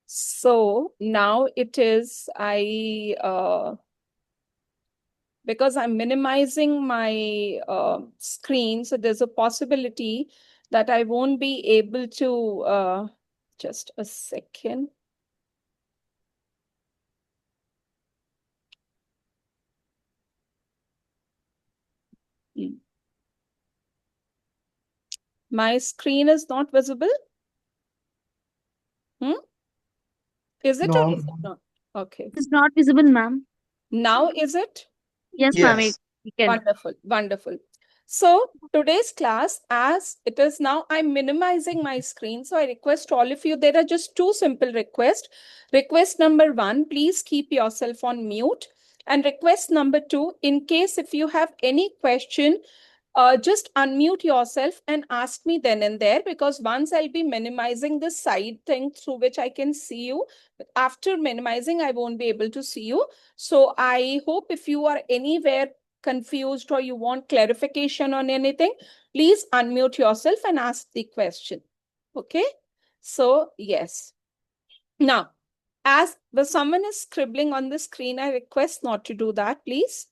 So now it is, because I'm minimizing my screen, so there's a possibility that I won't be able to, just a second. My screen is not visible. Is it or No. is it not? Okay. It's not visible, ma'am. Now is it? Yes, ma'am. Yes. We can. Wonderful, wonderful. So today's class, as it is now, I'm minimizing my screen. So I request all of you, there are just two simple requests. Request number one, please keep yourself on mute. And request number two, in case if you have any question, just unmute yourself and ask me then and there, because once I'll be minimizing this side thing through which I can see you. But after minimizing, I won't be able to see you. So I hope if you are anywhere confused or you want clarification on anything, please unmute yourself and ask the question. Okay. So yes. Now, as someone is scribbling on the screen, I request not to do that, please.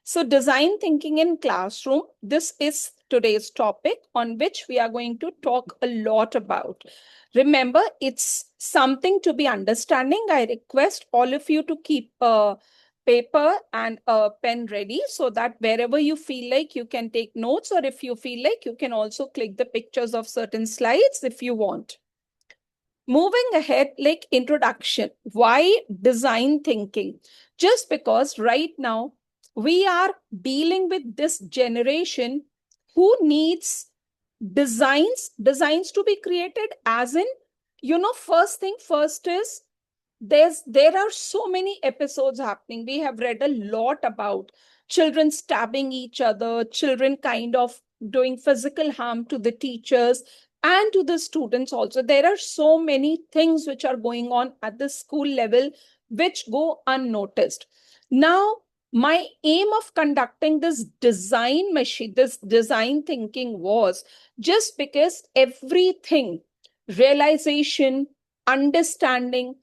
So design thinking in classroom, this is today's topic on which we are going to talk a lot about. Remember, it's something to be understanding. I request all of you to keep a paper and a pen ready so that wherever you feel like you can take notes, or if you feel like you can also click the pictures of certain slides if you want. Moving ahead, like introduction, why design thinking? Just because right now we are dealing with this generation who needs designs to be created, as in, first thing first is there are so many episodes happening. We have read a lot about children stabbing each other, children kind of doing physical harm to the teachers and to the students also. There are so many things which are going on at the school level which go unnoticed. Now, my aim of conducting this this design thinking was just because everything, realization, understanding,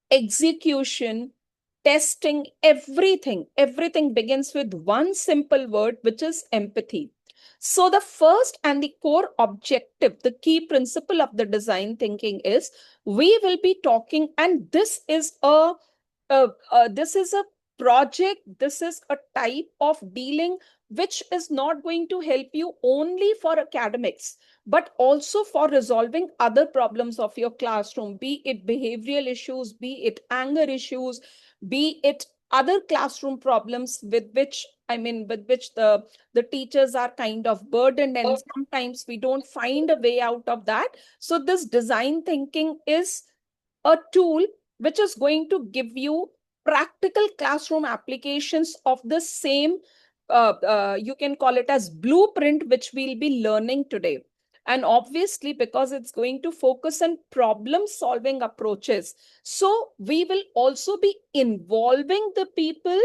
execution, testing, everything begins with one simple word, which is empathy. So the first and the core objective, the key principle of the design thinking is we will be talking, and this is a project, this is a type of dealing which is not going to help you only for academics, but also for resolving other problems of your classroom, be it behavioral issues, be it anger issues, be it other classroom problems with which the teachers are kind of burdened, and sometimes we don't find a way out of that. So this design thinking is a tool which is going to give you practical classroom applications of the same, you can call it as blueprint, which we'll be learning today. And obviously, because it's going to focus on problem solving approaches, so we will also be involving the people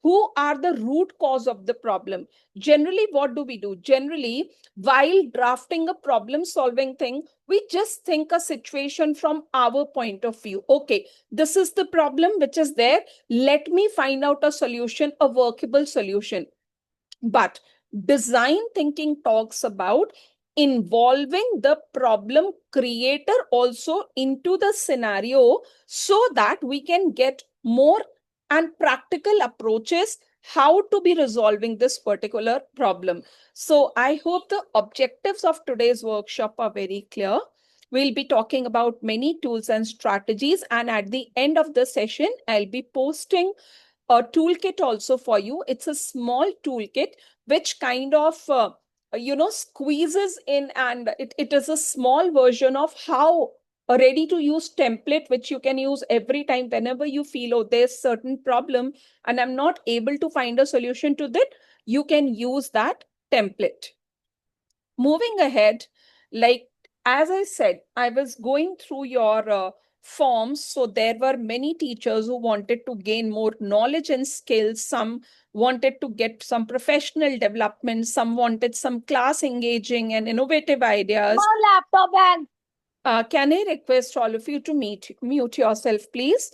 who are the root cause of the problem. Generally, what do we do? Generally, while drafting a problem solving thing, we just think a situation from our point of view. Okay, this is the problem which is there. Let me find out a solution, a workable solution. But design thinking talks about involving the problem creator also into the scenario so that we can get more and practical approaches how to be resolving this particular problem. So I hope the objectives of today's workshop are very clear. We'll be talking about many tools and strategies, and at the end of the session, I'll be posting a toolkit also for you. It's a small toolkit which kind of squeezes in, and it is a small version of how a ready to use template which you can use every time whenever you feel, oh, there's certain problem and I'm not able to find a solution to that. You can use that template. Moving ahead, like as I said, I was going through your forms. So there were many teachers who wanted to gain more knowledge and skills. Some wanted to get some professional development. Some wanted some class engaging and innovative ideas. Laptop bag. Can I request all of you to mute yourself, please?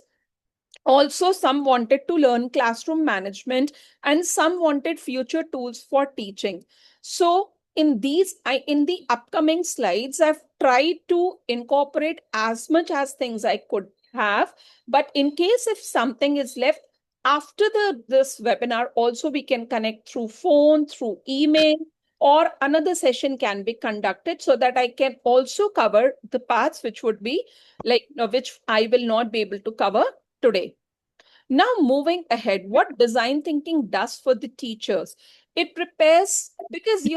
Also, some wanted to learn classroom management and some wanted future tools for teaching. So in the upcoming slides, I've tried to incorporate as much as things I could have. But in case if something is left after this webinar, also we can connect through phone, through email, or another session can be conducted so that I can also cover the parts which would be like which I will not be able to cover today. Now, moving ahead, what design thinking does for the teachers, it prepares because we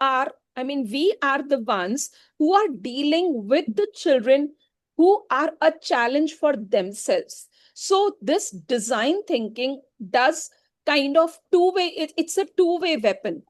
are the ones who are dealing with the children who are a challenge for themselves. So, this design thinking does kind of it's a two-way weapon.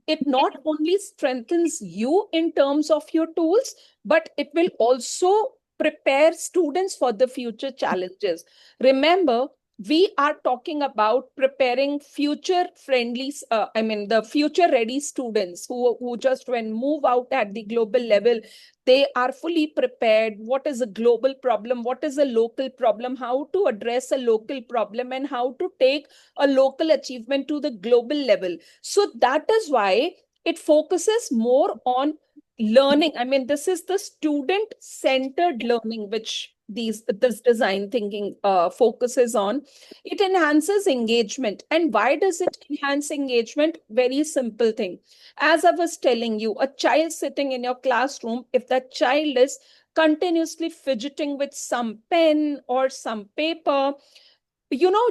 It not only strengthens you in terms of your tools, but it will also prepare students for the future challenges. Remember, we are talking about preparing future friendly, the future ready students who just when move out at the global level, they are fully prepared. What is a global problem? What is a local problem? How to address a local problem and how to take a local achievement to the global level. So that is why it focuses more on learning. I mean, this is the student centered learning which this design thinking focuses on. It enhances engagement. And why does it enhance engagement? Very simple thing. As I was telling you, a child sitting in your classroom, if that child is continuously fidgeting with some pen or some paper,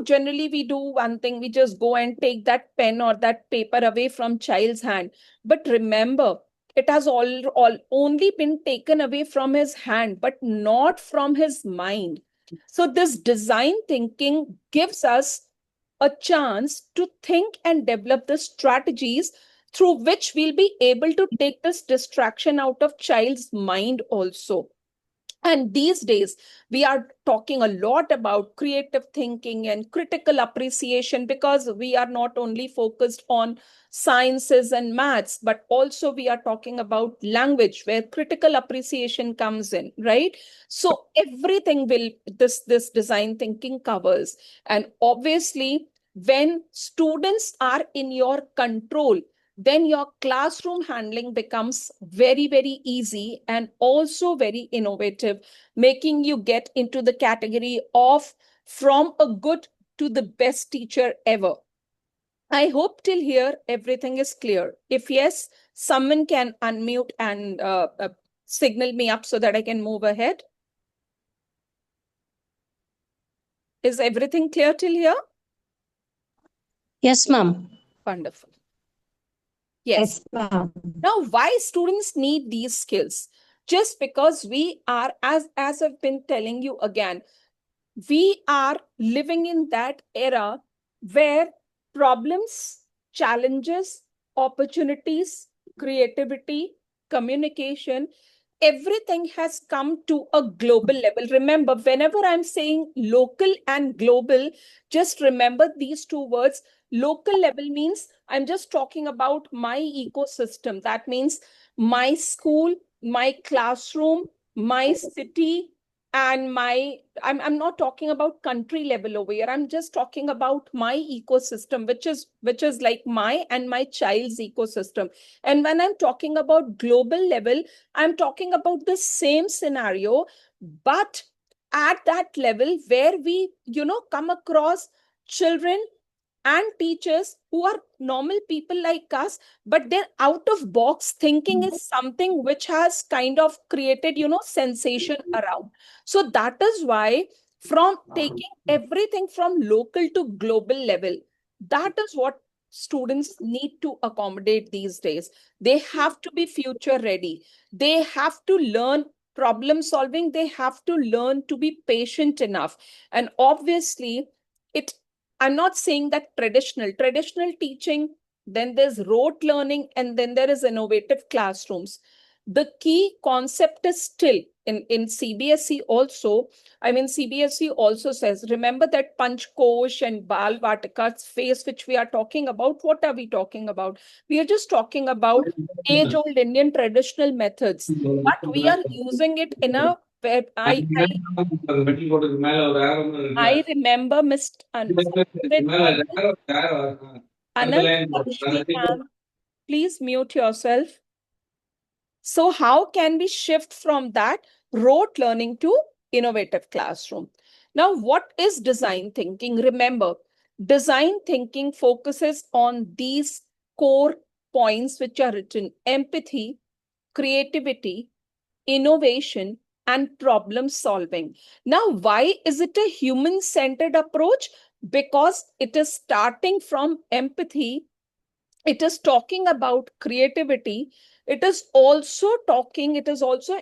generally we do one thing, we just go and take that pen or that paper away from child's hand. But remember, it has all only been taken away from his hand, but not from his mind. So this design thinking gives us a chance to think and develop the strategies through which we'll be able to take this distraction out of child's mind also. And these days, we are talking a lot about creative thinking and critical appreciation because we are not only focused on sciences and maths, but also we are talking about language where critical appreciation comes in, right? So everything will this design thinking covers. And obviously, when students are in your control, then your classroom handling becomes very, very easy and also very innovative, making you get into the category of from a good to the best teacher ever. I hope till here everything is clear. If yes, someone can unmute and signal me up so that I can move ahead. Is everything clear till here? Yes, ma'am. Wonderful. Yes. ma'am. Now, why students need these skills? Just because we are, as I've been telling you again, we are living in that era where problems, challenges, opportunities, creativity, communication, everything has come to a global level. Remember, whenever I'm saying local and global, just remember these two words. Local level means I'm just talking about my ecosystem. That means my school, my classroom, my city, and I'm not talking about country level over here. I'm just talking about my ecosystem, which is like my and my child's ecosystem. And when I'm talking about global level, I'm talking about the same scenario, but at that level where we come across children and teachers who are normal people like us, but their out of box thinking is something which has kind of created sensation around. So that is why, from taking everything from local to global level, that is what students need to accommodate these days. They have to be future ready. They have to learn problem solving. They have to learn to be patient enough. And obviously, it I'm not saying that traditional teaching, then there's rote learning, and then there is innovative classrooms. The key concept is still in CBSE also, I mean, CBSE also says, remember that Panchkosh and Bal Vatika phase, which we are talking about. What are we talking about? We are just talking about age-old Indian traditional methods, but we are using it in a web. I remember Mr. Anand Lakshmi ma'am, please mute yourself. So how can we shift from that rote learning to innovative classroom? Now, what is design thinking? Remember, design thinking focuses on these core points which are written: empathy, creativity, innovation, and problem solving. Now, why is it a human-centered approach? Because it is starting from empathy, it is talking about creativity, it is also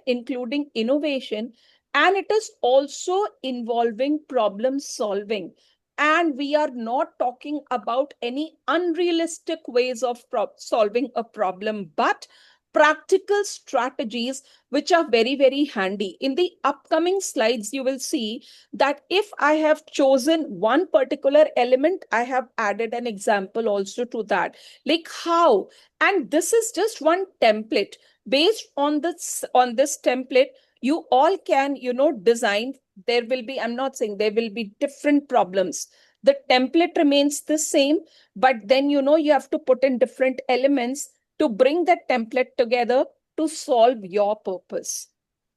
including innovation, and it is also involving problem solving. And we are not talking about any unrealistic ways of solving a problem, but practical strategies which are very, very handy. In the upcoming slides, you will see that if I have chosen one particular element, I have added an example also to that, like how. And this is just one template. Based on this template, you all can design. There will be, I'm not saying there will be different problems, the template remains the same, but then you have to put in different elements to bring that template together to solve your purpose.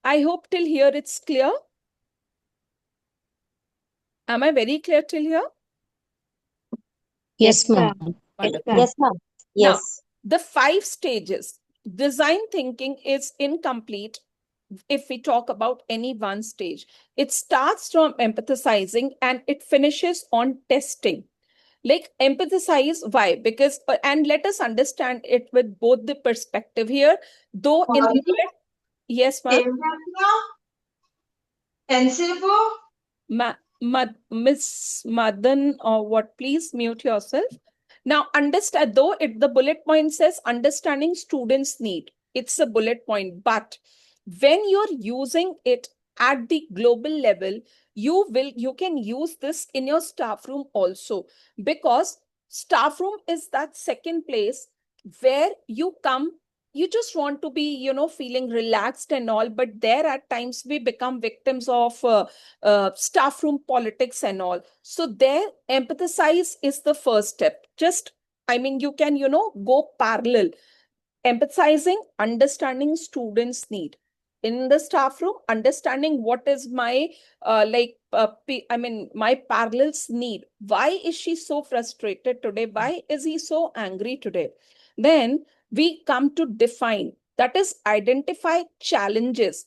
I hope till here it's clear. Am I very clear till here? Yes, ma'am. Yes, ma'am. Yes. Now, the 5 stages. Design thinking is incomplete if we talk about any one stage. It starts from empathizing and it finishes on testing. Like empathize, why? Because, and let us understand it with both the perspective here. Though in the bullet, yes, ma'am. Miss Madan or what? Please mute yourself. Now, understand, though the bullet point says understanding students' need, it's a bullet point, but when you're using it at the global level, you can use this in your staff room also, because staff room is that second place where you come, you just want to be feeling relaxed and all, but there at times we become victims of staff room politics and all. So there, empathize is the first step. Just, I mean, you can go parallel. Empathizing, understanding students' need in the staff room, understanding what is my my parallel's need. Why is she so frustrated today? Why is he so angry today? Then we come to define, that is identify challenges.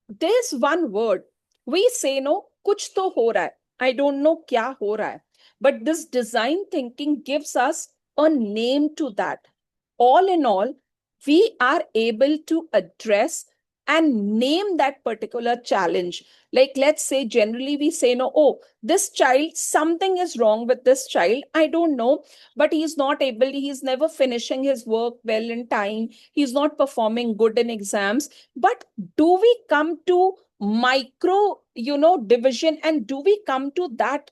There's one word we say, no, kuch to ho raha hai, I don't know kya ho raha hai, but this design thinking gives us a name to that. All in all, we are able to address and name that particular challenge. Like, let's say generally we say, no, oh, this child, something is wrong with this child, I don't know, but he's not able, he's never finishing his work well in time, he's not performing good in exams. But do we come to micro division, and do we come to that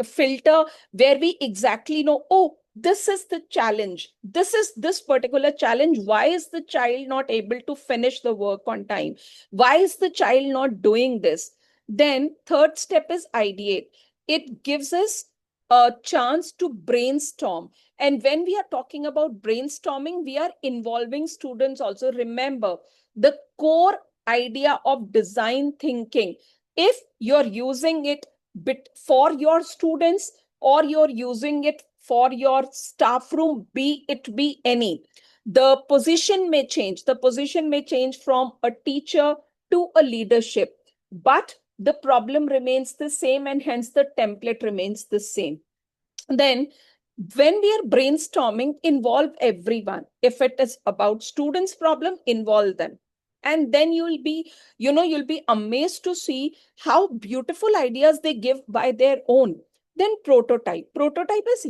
filter where we exactly know, oh, this is the challenge, this is this particular challenge, why is the child not able to finish the work on time, why is the child not doing this? Then third step is ideate. It gives us a chance to brainstorm. And when we are talking about brainstorming, we are involving students also. Remember, the core idea of design thinking, if you're using it for your students or you're using it for your staff room, be it be any, the position may change. The position may change from a teacher to a leadership, but the problem remains the same, and hence the template remains the same. Then when we are brainstorming, involve everyone. If it is about students' problem, involve them. And then you'll be amazed to see how beautiful ideas they give by their own. Then prototype. Prototype is,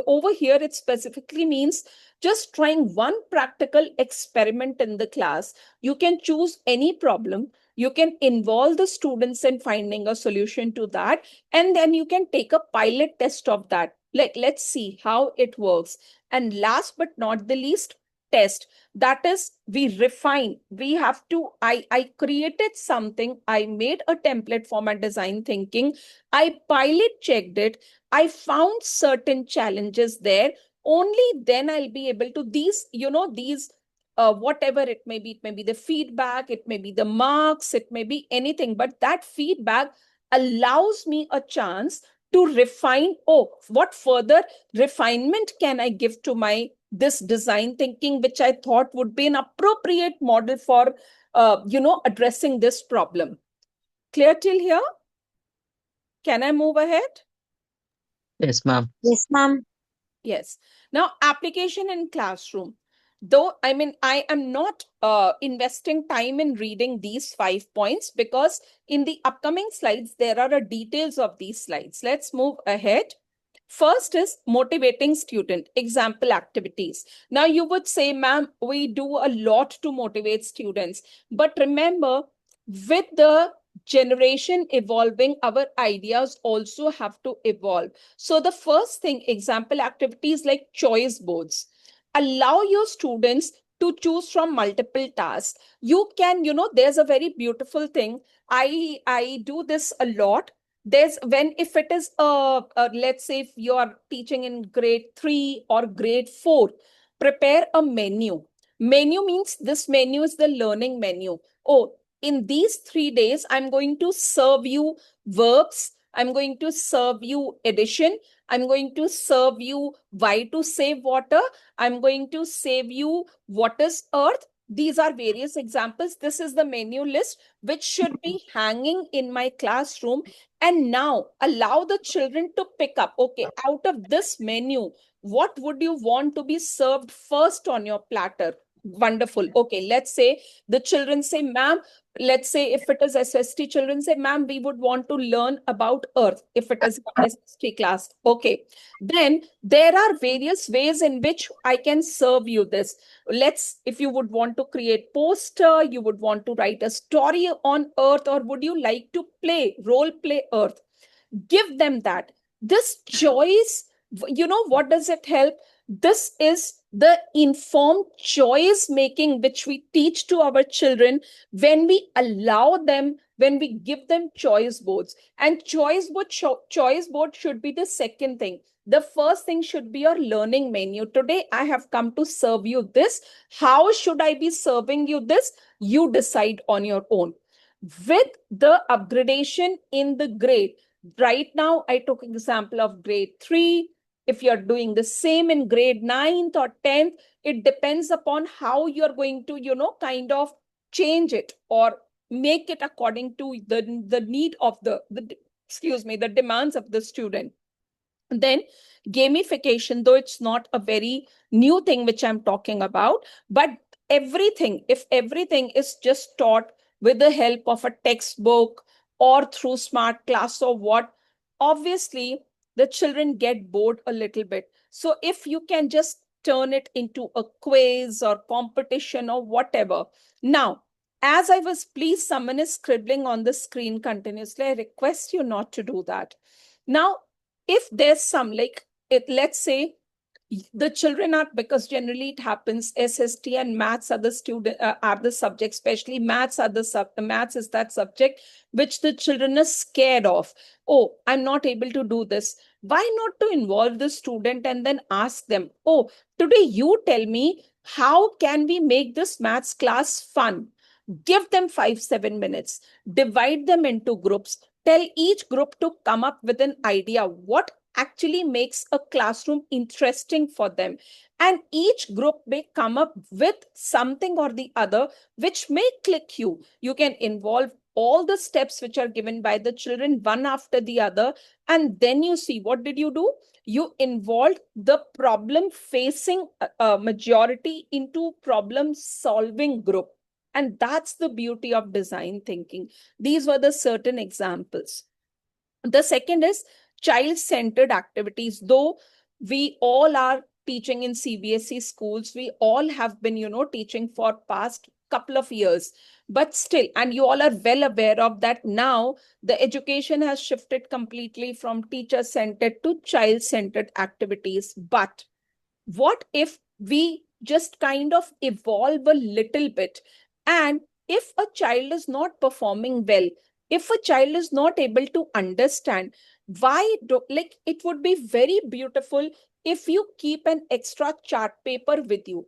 over here it specifically means just trying one practical experiment in the class. You can choose any problem. You can involve the students in finding a solution to that. And then you can take a pilot test of that. Like, let's see how it works. And last but not the least, test. That is, we refine. We have to, I created something. I made a template for my design thinking. I pilot checked it. I found certain challenges there. Only then I'll be able to these whatever it may be the feedback, it may be the marks, it may be anything, but that feedback allows me a chance to refine. Oh, what further refinement can I give to my this design thinking, which I thought would be an appropriate model for addressing this problem. Clear till here? Can I move ahead? Yes, ma'am. Yes, ma'am. Yes. Now, application in classroom. Though, I mean, I am not investing time in reading these 5 points, because in the upcoming slides, there are the details of these slides. Let's move ahead. First is motivating student, example activities. Now, you would say, ma'am, we do a lot to motivate students. But remember, with the generation evolving, our ideas also have to evolve. So the first thing, example activities like choice boards. Allow your students to choose from multiple tasks. You can, there's a very beautiful thing. I do this a lot. There's when if it is let's say if you are teaching in grade 3 or grade 4, prepare a menu. Menu means this menu is the learning menu. Oh, in these 3 days, I'm going to serve you verbs. I'm going to serve you addition. I'm going to serve you why to save water. I'm going to save you what is earth. These are various examples. This is the menu list, which should be hanging in my classroom. And now allow the children to pick up, okay, out of this menu, what would you want to be served first on your platter? Wonderful. Okay, let's say the children say, ma'am, let's say if it is SST, children say, ma'am, we would want to learn about earth, if it is SST class. Okay, then there are various ways in which I can serve you this. If you would want to create poster, you would want to write a story on earth, or would you like to role play earth? Give them that. This choice, what does it help? This is the informed choice making which we teach to our children when we allow them, when we give them choice boards. And choice board should be the second thing. The first thing should be your learning menu. Today, I have come to serve you this. How should I be serving you this? You decide on your own. With the upgradation in the grade, right now, I took example of grade 3. If you're doing the same in grade 9th or 10th, it depends upon how you're going to, kind of change it or make it according to the need of the demands of the student. Then gamification, though it's not a very new thing which I'm talking about, but if everything is just taught with the help of a textbook or through smart class or what, obviously the children get bored a little bit. So if you can just turn it into a quiz or competition or whatever. Now, as I was, please, someone is scribbling on the screen continuously. I request you not to do that. Now, if there's some let's say the children are, because generally it happens, SST and maths are the subject, especially maths maths is that subject which the children are scared of. Oh, I'm not able to do this. Why not to involve the student and then ask them, oh, today you tell me, how can we make this maths class fun? Give them 5-7 minutes, divide them into groups, tell each group to come up with an idea what actually makes a classroom interesting for them. And each group may come up with something or the other which may click you. You can involve all the steps which are given by the children one after the other. And then you see, what did you do? You involved the problem facing majority into problem solving group. And that's the beauty of design thinking. These were the certain examples. The second is child-centered activities. Though we all are teaching in CBSE schools, we all have been, teaching for past couple of years, but still, and you all are well aware of that now, the education has shifted completely from teacher-centered to child-centered activities. But what if we just kind of evolve a little bit? And if a child is not performing well, if a child is not able to understand, like it would be very beautiful if you keep an extra chart paper with you.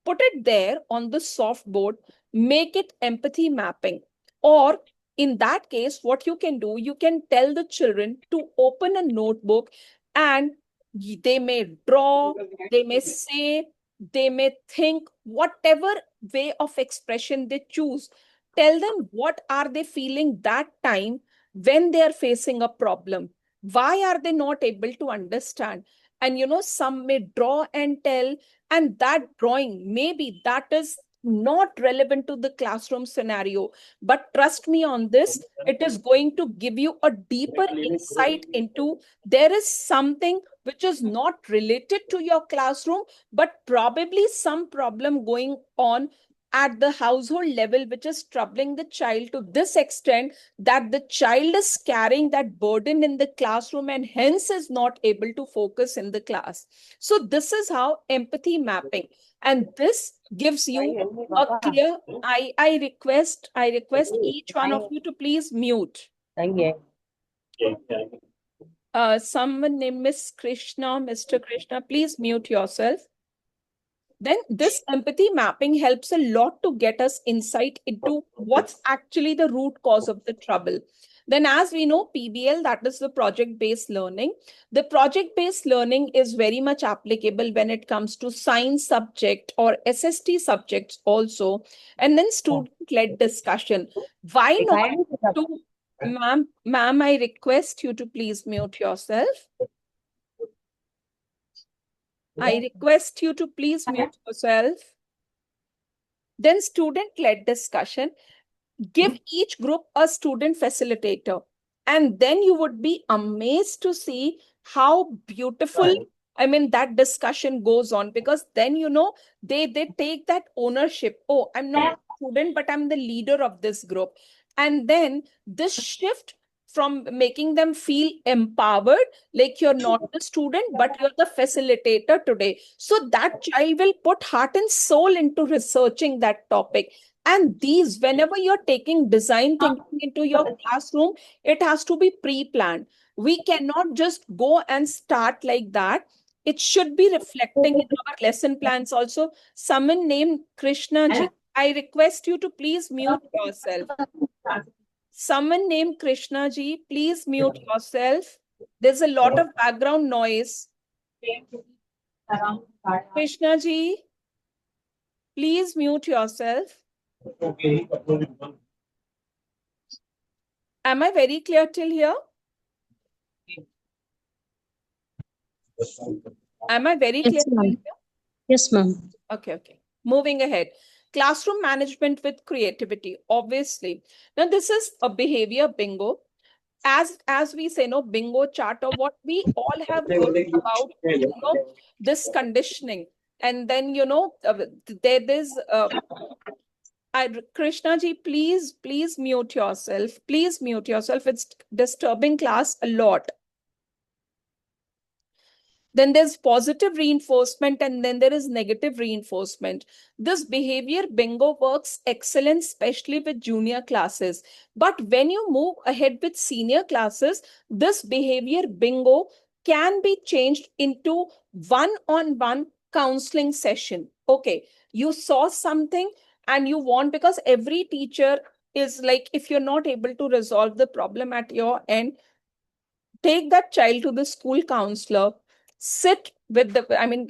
Put it there on the soft board, make it empathy mapping. Or in that case, what you can do, you can tell the children to open a notebook, and they may draw, they may say, they may think, whatever way of expression they choose. Tell them what are they feeling that time when they are facing a problem. Why are they not able to understand? And some may draw and tell, and that drawing, maybe that is not relevant to the classroom scenario. But trust me on this, it is going to give you a deeper insight into there is something which is not related to your classroom, but probably some problem going on at the household level, which is troubling the child to this extent that the child is carrying that burden in the classroom and hence is not able to focus in the class. So this is how empathy mapping, and this gives you a clear. I request each one of you to please mute. Someone named Miss Krishna, Mr. Krishna, please mute yourself. Then this empathy mapping helps a lot to get us insight into what's actually the root cause of the trouble. Then, as we know, PBL, that is the project-based learning. The project-based learning is very much applicable when it comes to science subject or SST subjects also. And then student-led discussion. Why not to, ma'am, I request you to please mute yourself. I request you to please mute yourself. Then student-led discussion. Give each group a student facilitator. And then you would be amazed to see how beautiful, that discussion goes on, because then, they take that ownership. Oh, I'm not a student, but I'm the leader of this group. And then this shift from making them feel empowered, like you're not the student, but you're the facilitator today. So that child will put heart and soul into researching that topic. And these, whenever you're taking design thinking into your classroom, it has to be pre-planned. We cannot just go and start like that. It should be reflecting in our lesson plans also. Someone named Krishna ji, I request you to please mute yourself. Someone named Krishna ji, please mute yourself. There's a lot of background noise. Krishna ji, please mute yourself. Okay. Am I very clear till here? Am I very clear? Yes, ma'am. Okay. Moving ahead. Classroom management with creativity, obviously. Now, this is a behavior bingo. As we say, bingo chart, or what we all have heard about, this conditioning. And then, there's Krishna ji, please mute yourself. Please mute yourself. It's disturbing class a lot. Then there's positive reinforcement, and then there is negative reinforcement. This behavior bingo works excellent, especially with junior classes. But when you move ahead with senior classes, this behavior bingo can be changed into one-on-one counseling session. Okay, you saw something and you want, because every teacher is like, if you're not able to resolve the problem at your end, take that child to the school counselor. Sit with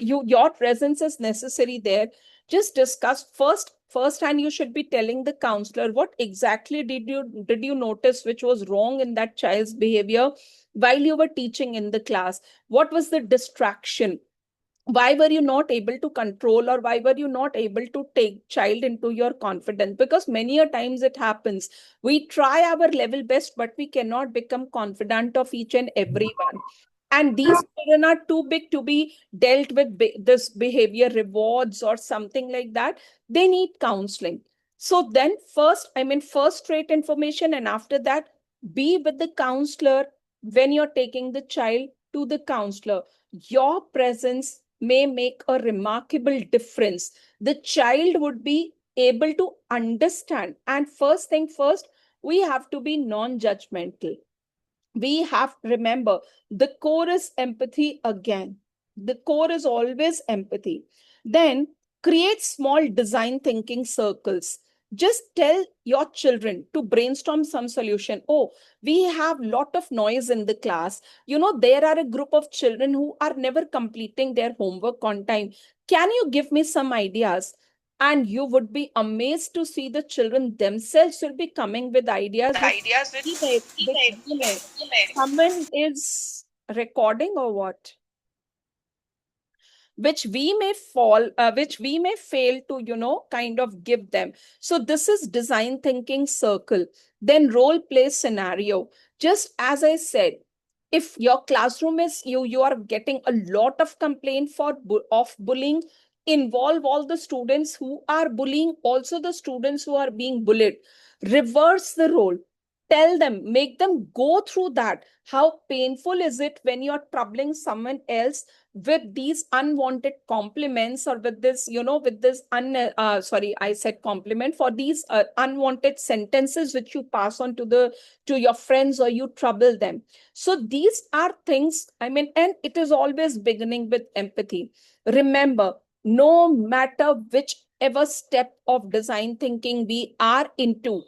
your presence is necessary there. Just discuss first hand. You should be telling the counselor what exactly did you notice which was wrong in that child's behavior while you were teaching in the class. What was the distraction? why were you not able to control, or why were you not able to take child into your confidence? Because many a times it happens, we try our level best, but we cannot become confident of each and everyone. And these children are too big to be dealt with this behavior rewards or something like that. They need counseling. So then first rate information, and after that, be with the counselor. When you're taking the child to the counselor, your presence may make a remarkable difference. The child would be able to understand. And first thing first, we have to be non-judgmental. We have to remember, the core is empathy again. The core is always empathy. Then create small design thinking circles. Just tell your children to brainstorm some solution. Oh, we have lot of noise in the class. There are a group of children who are never completing their homework on time. Can you give me some ideas? And you would be amazed to see the children themselves will be coming with ideas which someone is recording, or what, which we may fail to kind of give them. So this is design thinking circle. Then role play scenario. Just as I said, if your classroom is you are getting a lot of complaint of bullying, involve all the students who are bullying, also the students who are being bullied. Reverse the role. Tell them, make them go through that. How painful is it when you're troubling someone else with these unwanted compliments, or with this sorry, I said compliment, for these unwanted sentences which you pass on to your friends, or you trouble them. So these are things, and it is always beginning with empathy. Remember, no matter whichever step of design thinking we are into,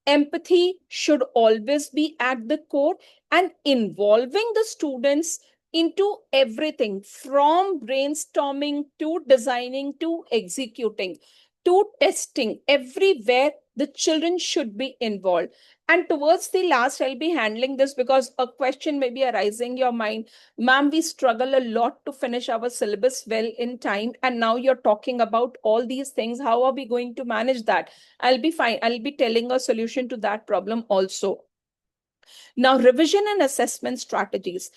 empathy should always be at the core, and involving the students into everything from brainstorming to designing to executing to testing. Everywhere the children should be involved. And towards the last, I'll be handling this because a question may be arising in your mind. Ma'am, we struggle a lot to finish our syllabus well in time, and now you're talking about all these things. How are we going to manage that? I'll be fine. I'll be telling a solution to that problem also. Now, revision and assessment strategies.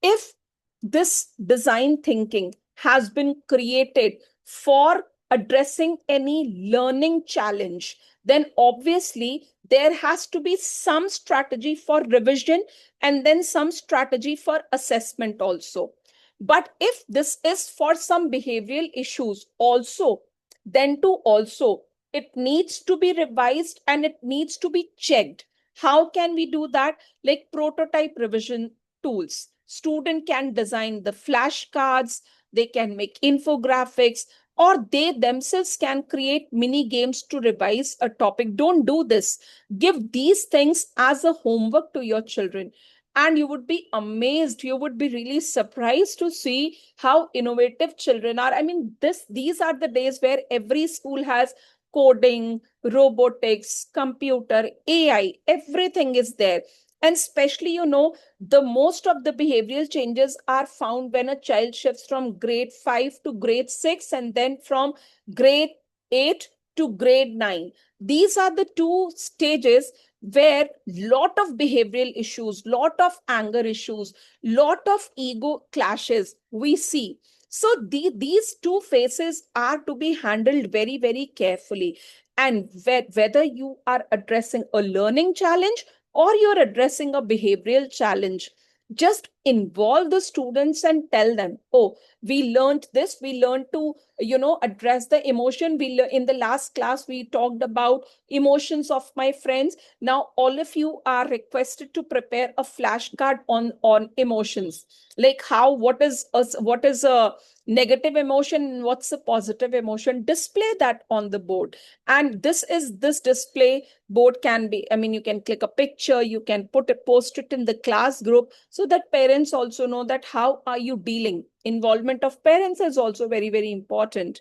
If this design thinking has been created for addressing any learning challenge, then obviously there has to be some strategy for revision and then some strategy for assessment also. But if this is for some behavioral issues also, then too also it needs to be revised and it needs to be checked. How can we do that? Like prototype revision tools. Student can design the flashcards, they can make infographics, or they themselves can create mini games to revise a topic. Don't do this. Give these things as a homework to your children. And you would be amazed, you would be really surprised to see how innovative children are. These are the days where every school has coding, robotics, computer, AI, everything is there. And especially, the most of the behavioral changes are found when a child shifts from grade 5 to grade 6, and then from grade 8 to grade 9. These are the two stages where lot of behavioral issues, lot of anger issues, lot of ego clashes we see. So these two phases are to be handled very, very carefully. And whether you are addressing a learning challenge or you're addressing a behavioral challenge, just involve the students and tell them, oh, we learned this, we learned to address the emotion. In the last class we talked about emotions of my friends. Now all of you are requested to prepare a flashcard on emotions, like what is a negative emotion, what's a positive emotion. Display that on the board. And this display board can be, you can click a picture, you can post it in the class group, so that parents also know that how are you dealing. Involvement of parents is also very, very important.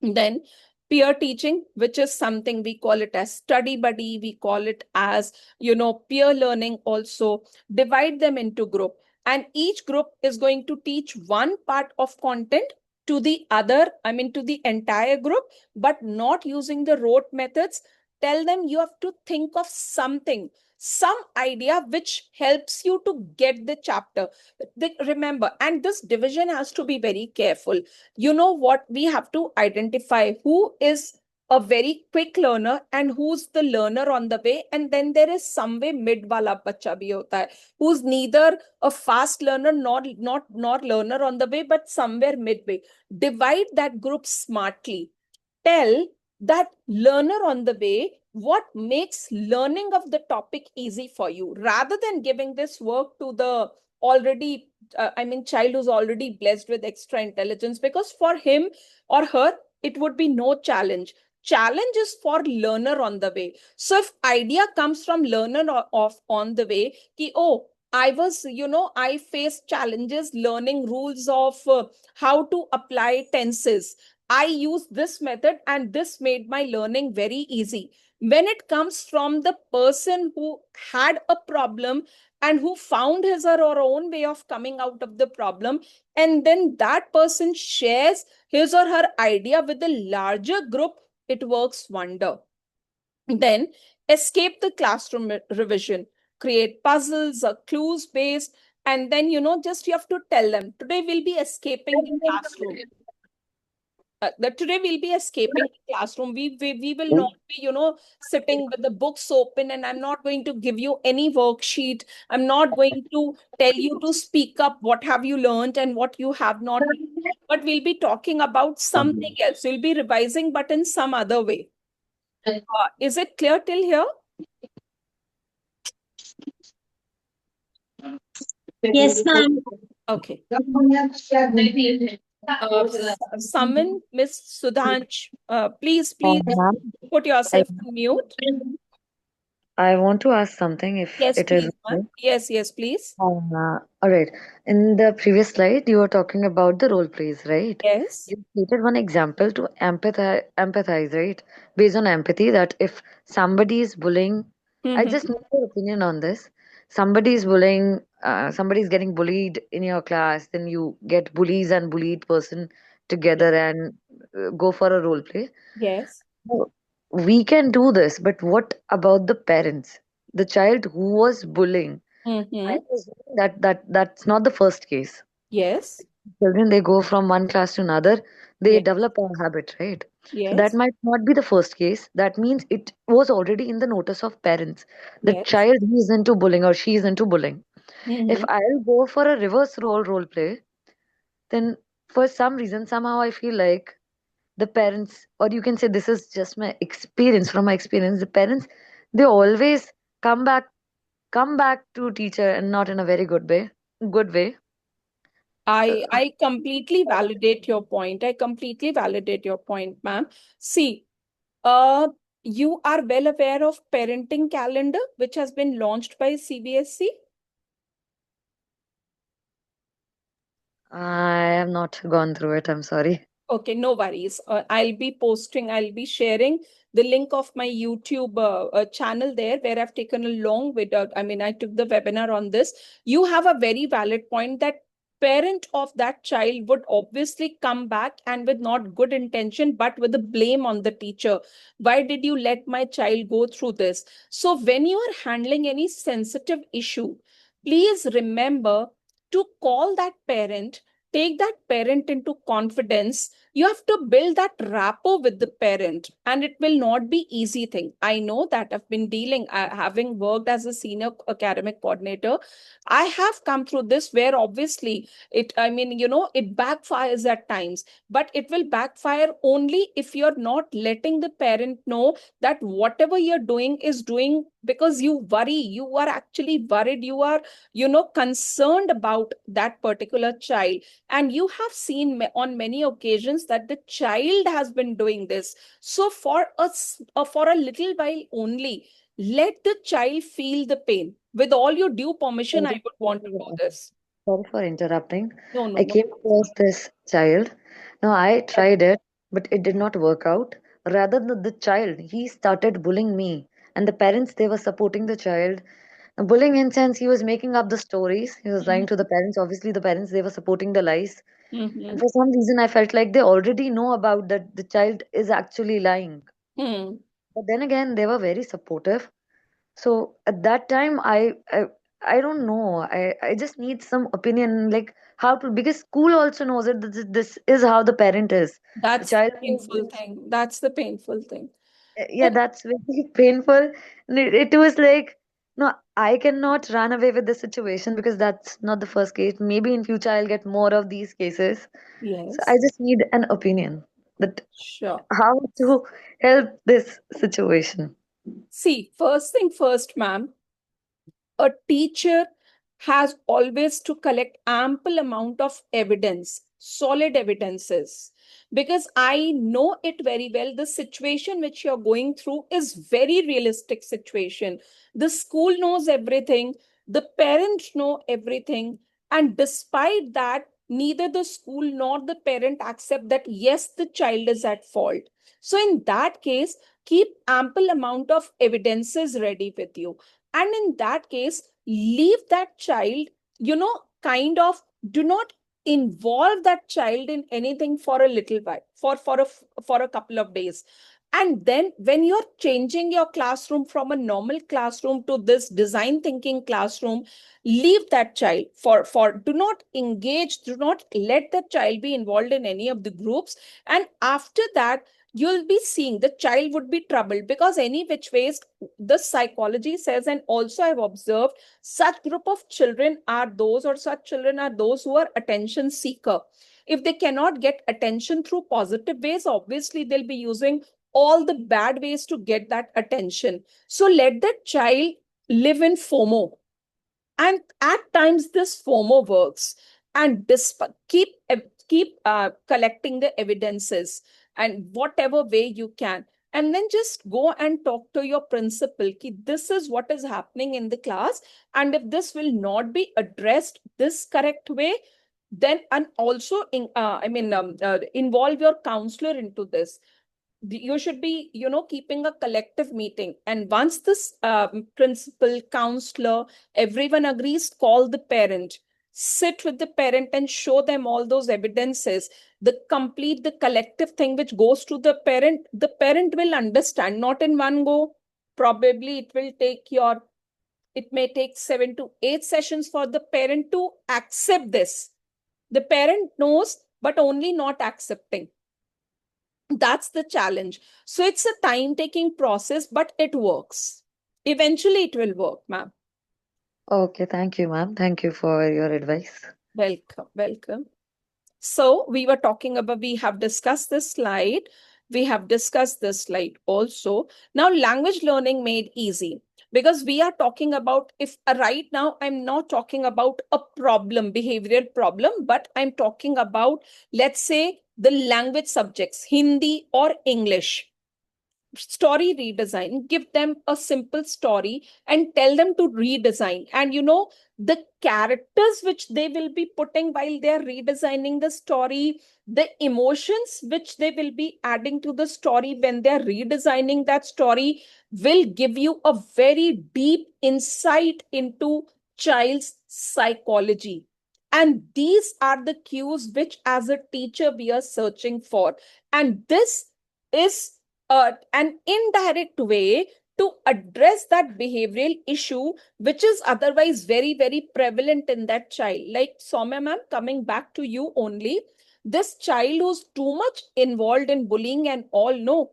Then peer teaching, which is something we call it as study buddy, we call it as peer learning also. Divide them into group. and each group is going to teach one part of content to the other, to the entire group, but not using the rote methods. Tell them you have to think of something, some idea which helps you to get the chapter. Remember, and this division has to be very careful. You know what? We have to identify who is a very quick learner and who's the learner on the way. And then there is some way mid wala bacha bhi hota hai, who's neither a fast learner nor learner on the way, but somewhere midway. Divide that group smartly. Tell that learner on the way what makes learning of the topic easy for you, rather than giving this work to the already child who's already blessed with extra intelligence, because for him or her it would be no challenge is for learner on the way. So if idea comes from learner of on the way, ki oh, I faced challenges learning rules of how to apply tenses. I used this method and this made my learning very easy. When it comes from the person who had a problem and who found his or her own way of coming out of the problem, and then that person shares his or her idea with a larger group, it works wonder. Then escape the classroom revision, create puzzles or clues based, and then just you have to tell them today we'll be escaping the classroom. Today we'll be escaping the classroom. We will not be, sitting with the books open, and I'm not going to give you any worksheet. I'm not going to tell you to speak up what have you learned and what you have not learned. But we'll be talking about something else. We'll be revising, but in some other way. Is it clear till here? Yes, ma'am. Okay. Summon Miss Sudhansh. Please Ma'am, put I, yourself on mute. I want to ask something if Yes, it is please, okay. ma'am. Yes, please. All right. In the previous slide, you were talking about the role plays, right? Yes. You stated one example to empathize, right? Based on empathy, that if somebody is bullying, I Mm-hmm. just need your opinion on this. Somebody is getting bullied in your class, then you get bullies and bullied person together and go for a role play. Yes. No, we can do this, but what about the parents? The child who was bullying. I Mm-hmm. presume that's not the first case. Yes. Children, they go from one class to another, they Yes. develop a habit, right? So that Yes. might not be the first case. That means it was already in the notice of parents. The Yes. child, he is into bullying or she is into bullying. If Mm-hmm. I'll go for a reverse role play, then for some reason, somehow I feel like the parents, or you can say this is just my experience, from my experience, the parents, they always come back come back to teacher and not in a very good way. I completely validate your point. I completely validate your point, ma'am. See, uh, you are well aware of parenting calendar, which has been launched by CBSE. I have not gone through it, I'm sorry. Okay, no worries. I'll be sharing the link of my YouTube channel there where I've taken a long video. I took the webinar on this. You have a very valid point that parent of that child would obviously come back and with not good intention, but with the blame on the teacher. Why did you let my child go through this? So when you are handling any sensitive issue, please remember to call that parent, take that parent into confidence. You have to build that rapport with the parent, and it will not be easy thing. I know that I've been dealing, having worked as a senior academic coordinator, I have come through this where obviously it backfires at times, but it will backfire only if you're not letting the parent know that whatever you're doing is doing because you are actually worried, you are concerned about that particular child, and you have seen on many occasions that the child has been doing this. So for us, for a little while only, let the child feel the pain. With all your due permission, I Sorry, would want to do this. sorry for interrupting. No, no, I no. came across this child. Now I tried it, but it did not work out. Rather than the child, he started bullying me, and the parents, they were supporting the child. Bullying in sense he was making up the stories. He was lying Mhm. to the parents. Obviously, the parents they were supporting the lies. And Mhm. for some reason, I felt like they already know about that the child is actually lying. Hmm. But then again, they were very supportive. So at that time, I don't know. I just need some opinion, like how to, because school also knows that this is how the parent is. The That's the child painful is, thing. That's the painful thing. yeah, that's very painful. And it was like, no, I cannot run away with this situation because that's not the first case. Maybe in future I'll get more of these cases. So I Yes, just need an opinion that sure. how to help this situation. See, first thing first, ma'am, a teacher has always to collect ample amount of evidence, solid evidences, because I know it very well. The situation which you're going through is very realistic situation. The school knows everything, the parents know everything, and despite that, neither the school nor the parent accept that yes, the child is at fault. So in that case, keep ample amount of evidences ready with you, and in that case, leave that child, kind of, do not involve that child in anything for a little while, for a couple of days. And then when you're changing your classroom from a normal classroom to this design thinking classroom, leave that child, for do not engage, do not let the child be involved in any of the groups. And after that, you'll be seeing the child would be troubled, because any which ways, the psychology says, and also I've observed, such group of children are those, or such children are those who are attention seeker. If they cannot get attention through positive ways, obviously they'll be using all the bad ways to get that attention. So let that child live in FOMO, and at times this FOMO works. And keep collecting the evidences, and whatever way you can, and then just go and talk to your principal ki this is what is happening in the class, and if this will not be addressed this correct way, then, and also involve your counselor into this. You should be, keeping a collective meeting, and once this principal, counselor, everyone agrees, call the parent, sit with the parent and show them all those evidences, the collective thing which goes to the parent will understand, not in one go. Probably it may take 7 to 8 sessions for the parent to accept this. The parent knows but only not accepting. That's the challenge. So it's a time taking process, but it works. Eventually it will work, ma'am. Okay, thank you, ma'am. Thank you for your advice. Welcome. So we have discussed this slide. We have discussed this slide also. Now, language learning made easy, because we are talking about, if right now I'm not talking about a problem, behavioral problem, but I'm talking about, let's say, the language subjects, Hindi or English. Story redesign, give them a simple story and tell them to redesign, and the characters which they will be putting while they are redesigning the story, the emotions which they will be adding to the story when they are redesigning that story, will give you a very deep insight into child's psychology. And these are the cues which as a teacher we are searching for, and this is an indirect way to address that behavioral issue which is otherwise very very prevalent in that child. Like Soumya ma'am, coming back to you only, this child who's too much involved in bullying and all, no,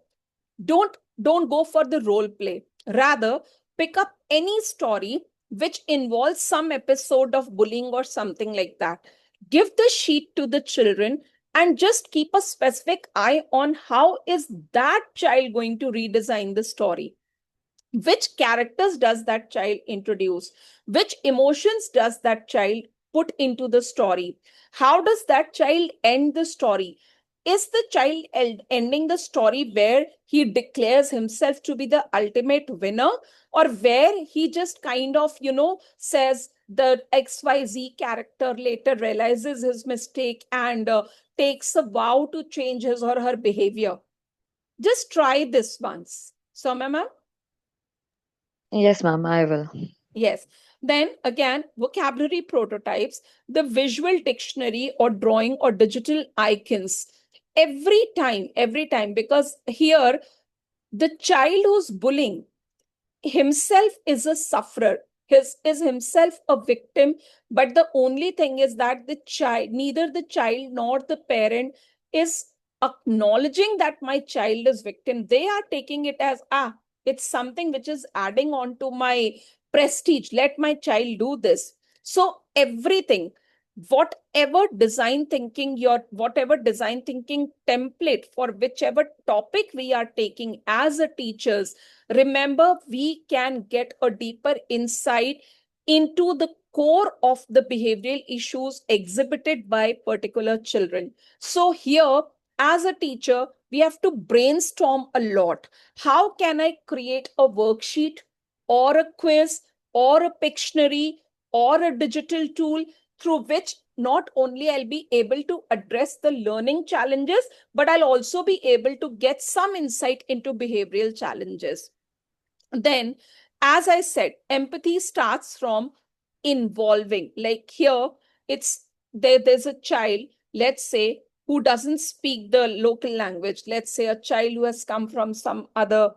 don't go for the role play. Rather, pick up any story which involves some episode of bullying or something like that. Give the sheet to the children and just keep a specific eye on how is that child going to redesign the story. Which characters does that child introduce? Which emotions does that child put into the story? How does that child end the story? Is the child ending the story where he declares himself to be the ultimate winner, or where he just kind of, says the XYZ character later realizes his mistake and takes a vow to change his or her behavior? Just try this once. So, ma'am. Yes, ma'am, I will. Yes. Then again, vocabulary prototypes, the visual dictionary or drawing or digital icons. Every time, because here the child who's bullying himself is a sufferer. His is himself a victim. But the only thing is that the child, neither the child nor the parent is acknowledging that my child is victim. They are taking it as, it's something which is adding on to my prestige. Let my child do this. So everything, whatever design thinking template for whichever topic we are taking as a teachers, remember, we can get a deeper insight into the core of the behavioral issues exhibited by particular children. So here, as a teacher, we have to brainstorm a lot. How can I create a worksheet or a quiz or a Pictionary or a digital tool through which not only I'll be able to address the learning challenges, but I'll also be able to get some insight into behavioral challenges. Then, as I said, empathy starts from involving. Like here, there's a child, let's say, who doesn't speak the local language. Let's say a child who has come from some other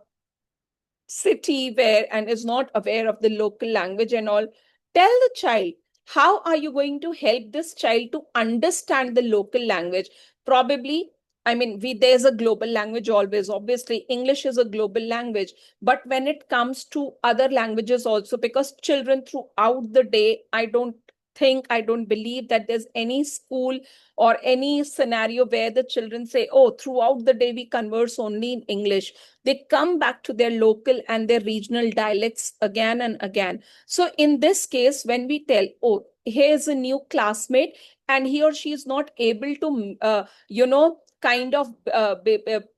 city where and is not aware of the local language and all. Tell the child, how are you going to help this child to understand the local language? Probably, I mean, there's a global language always. Obviously, English is a global language. But when it comes to other languages also, because children throughout the day, I don't believe that there's any school or any scenario where the children say, oh, throughout the day we converse only in English. They come back to their local and their regional dialects again and again. So in this case, when we tell, oh, here's a new classmate and he or she is not able to, kind of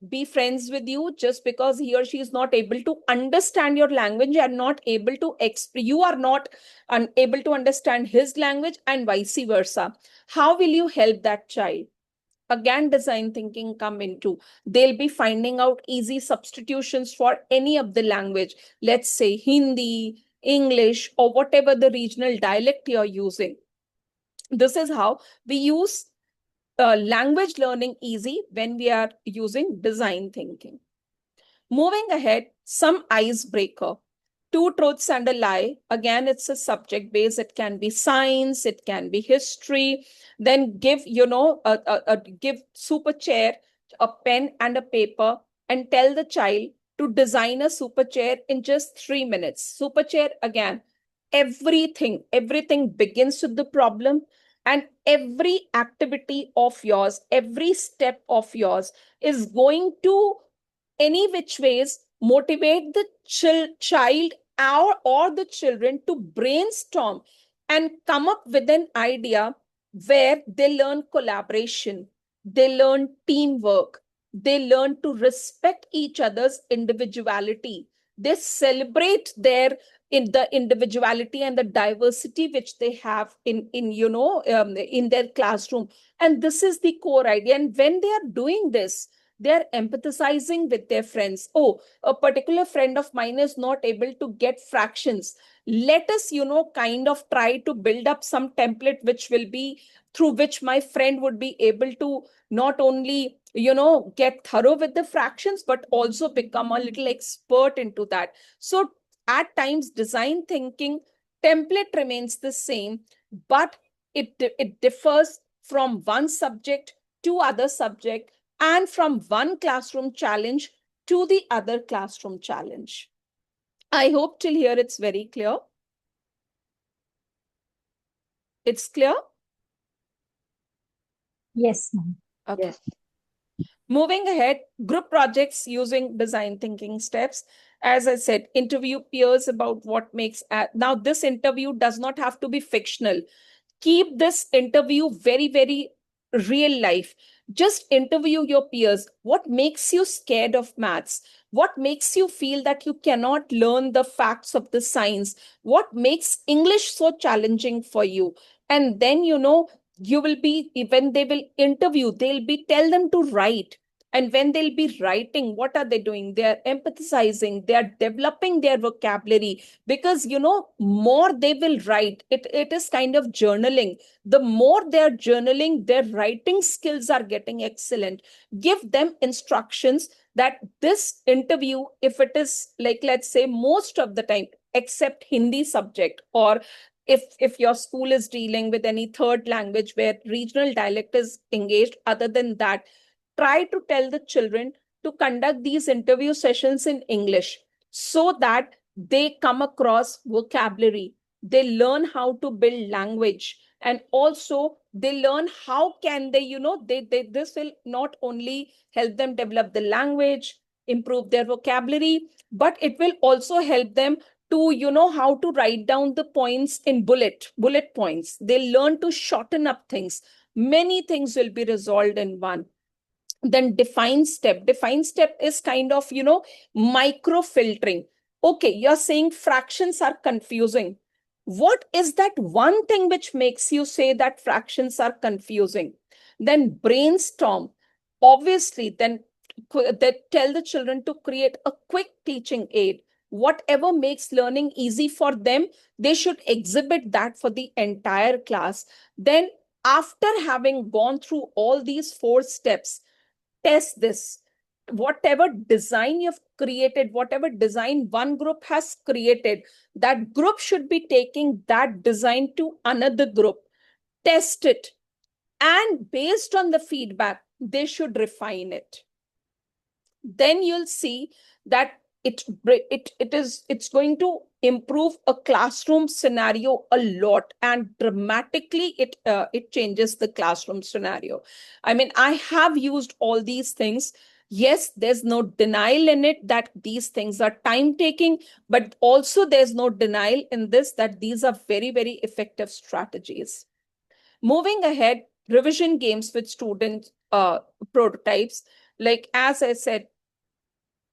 be friends with you just because he or she is not able to understand your language and not able to you are not unable to understand his language and vice versa. How will you help that child? Again, design thinking come into. They'll be finding out easy substitutions for any of the language. Let's say Hindi, English, or whatever the regional dialect you're using. This is how we use language learning easy when we are using design thinking. Moving ahead, some icebreaker. Two truths and a lie. Again, it's a subject base. It can be science, it can be history. Then give, give super chair a pen and a paper and tell the child to design a super chair in just 3 minutes. Super chair, again, everything begins with the problem, and every activity of yours, every step of yours is going to any which ways motivate the child or the children to brainstorm and come up with an idea where they learn collaboration, they learn teamwork, they learn to respect each other's individuality, they celebrate their in the individuality and the diversity which they have in their classroom. And this is the core idea. And when they are doing this, they're empathizing with their friends. Oh, a particular friend of mine is not able to get fractions. Let us, kind of try to build up some template which will be through which my friend would be able to not only, get thorough with the fractions, but also become a little expert into that. So at times, design thinking template remains the same, but it differs from one subject to other subject and from one classroom challenge to the other classroom challenge. I hope till here it's very clear. It's clear? Yes, ma'am. Okay. Yes. Moving ahead, group projects using design thinking steps. As I said, interview peers about what makes. Now, this interview does not have to be fictional. Keep this interview very, very real life. Just interview your peers. What makes you scared of maths? What makes you feel that you cannot learn the facts of the science? What makes English so challenging for you? And then, you will be, when they will interview, tell them to write. And when they'll be writing, what are they doing? They are empathizing, they are developing their vocabulary, because, more they will write. It is kind of journaling. The more they're journaling, their writing skills are getting excellent. Give them instructions that this interview, if it is like, let's say, most of the time, except Hindi subject, or if your school is dealing with any third language where regional dialect is engaged, other than that, try to tell the children to conduct these interview sessions in English, so that they come across vocabulary, they learn how to build language, and also they learn how can they, this will not only help them develop the language, improve their vocabulary, but it will also help them to, how to write down the points in bullet points. They learn to shorten up things. Many things will be resolved in one. Then define step is kind of, micro filtering. Okay, you're saying fractions are confusing. What is that one thing which makes you say that fractions are confusing? Then brainstorm. Obviously, then tell the children to create a quick teaching aid. Whatever makes learning easy for them, they should exhibit that for the entire class. Then, after having gone through all these 4 steps, test this. Whatever design you've created, whatever design one group has created, that group should be taking that design to another group, test it, and based on the feedback, they should refine it. Then you'll see that it's going to improve a classroom scenario a lot, and dramatically it changes the classroom scenario. I mean, I have used all these things. Yes, there's no denial in it that these things are time taking, but also there's no denial in this that these are very, very effective strategies. Moving ahead, revision games with student prototypes. Like, as I said,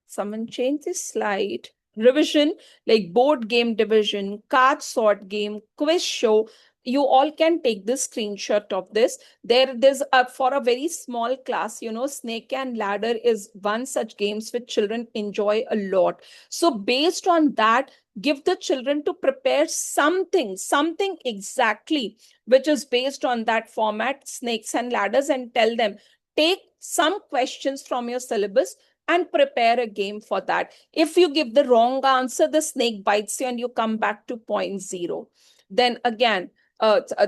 someone change this slide. Revision, like board game division, card sort game, quiz show. You all can take the screenshot of this. There's for a very small class, snake and ladder is one such games which children enjoy a lot. So based on that, give the children to prepare something exactly which is based on that format, snakes and ladders, and tell them, take some questions from your syllabus and prepare a game for that. If you give the wrong answer, the snake bites you and you come back to point 0. Then again,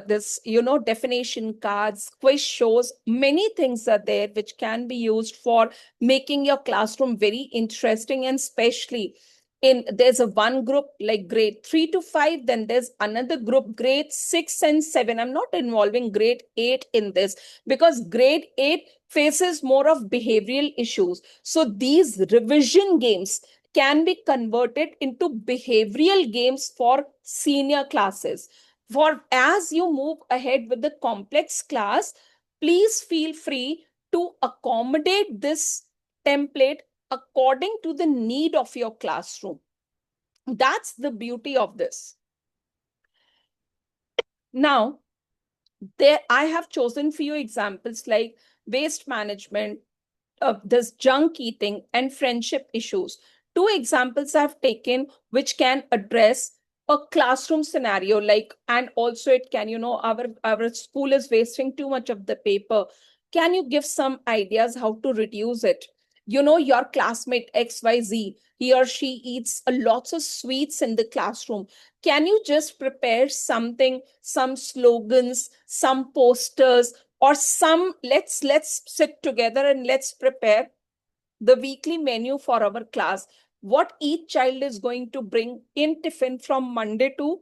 this, definition cards, quiz shows, many things are there which can be used for making your classroom very interesting. And especially there's a one group like grade 3 to 5, then there's another group grade 6 and 7. I'm not involving grade 8 in this, because grade 8 faces more of behavioral issues. So these revision games can be converted into behavioral games for senior classes. For as you move ahead with the complex class, please feel free to accommodate this template according to the need of your classroom. That's the beauty of this. Now, I have chosen few examples like waste management, this junk eating, and friendship issues. 2 examples I've taken which can address a classroom scenario, like, and also it can, our school is wasting too much of the paper. Can you give some ideas how to reduce it? Your classmate XYZ, he or she eats lots of sweets in the classroom. Can you just prepare something, some slogans, some posters, or some, let's sit together and let's prepare the weekly menu for our class, what each child is going to bring in tiffin from Monday to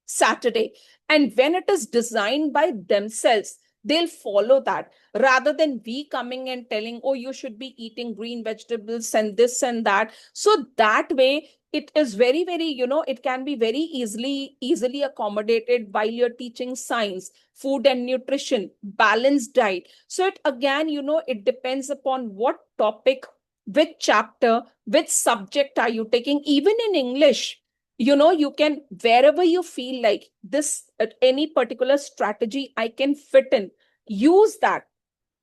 Saturday. And when it is designed by themselves, they'll follow that, rather than we coming and telling, oh, you should be eating green vegetables and this and that. So that way, it is very, very, it can be very easily accommodated while you're teaching science, food and nutrition, balanced diet. So it again, it depends upon what topic, which chapter, which subject are you taking. Even in English, you can, wherever you feel like this, any particular strategy I can fit in, use that.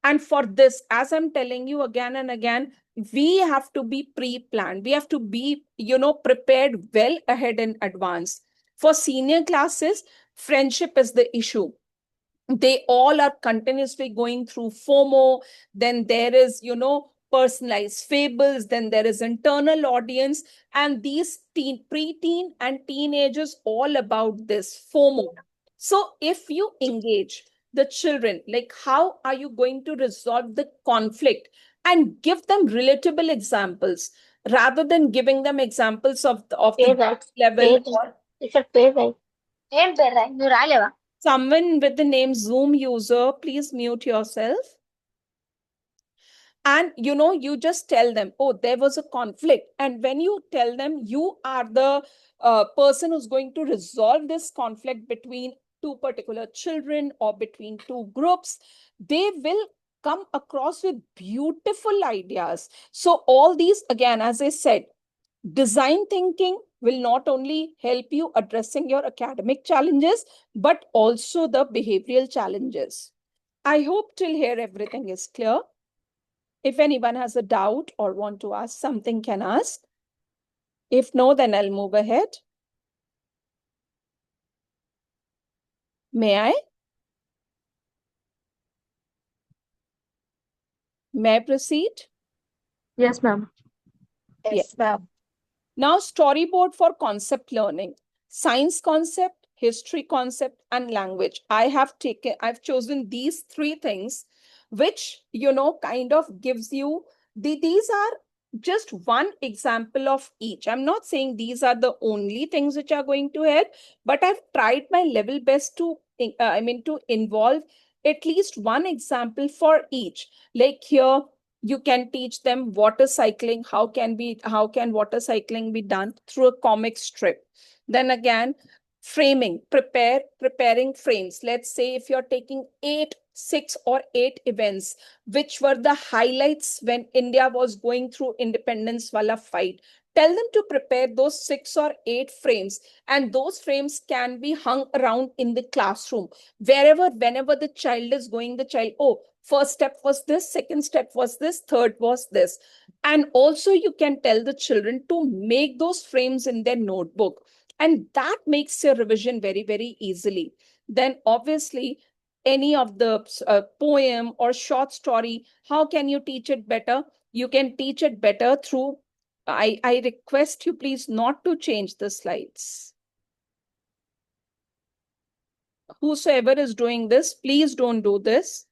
And for this, as I'm telling you again and again, we have to be pre-planned. We have to be, prepared well ahead in advance. For senior classes, friendship is the issue. They all are continuously going through FOMO. Then there is, personalized fables. Then there is internal audience. And these preteen and teenagers all about this FOMO. So if you engage the children, like how are you going to resolve the conflict and give them relatable examples rather than giving them examples of the level or someone with the name Zoom user, please mute yourself. And you just tell them, oh, there was a conflict. And when you tell them you are the person who's going to resolve this conflict between two particular children or between two groups, they will come across with beautiful ideas. So all these, again, as I said, design thinking will not only help you addressing your academic challenges, but also the behavioral challenges. I hope till here everything is clear. If anyone has a doubt or want to ask something, can ask. If no, then I'll move ahead. May I? May I proceed? Yes, ma'am. Yes, ma'am. Now, storyboard for concept learning. Science concept, history concept, and language. I've chosen these three things, which, kind of gives you, these are just one example of each. I'm not saying these are the only things which are going to help, but I've tried my level best to, to involve at least one example for each. Like here, you can teach them water cycling. How can water cycling be done through a comic strip? Then again, framing, preparing frames. Let's say if you're taking 6 or 8 events, which were the highlights when India was going through independence wala fight. Tell them to prepare those 6 or 8 frames, and those frames can be hung around in the classroom. Whenever the child is going, oh, first step was this, second step was this, third was this. And also you can tell the children to make those frames in their notebook. And that makes your revision very, very easily. Then obviously, any of the poem or short story, how can you teach it better? You can teach it better through, I request you please not to change the slides. Whosoever is doing this, please don't do this.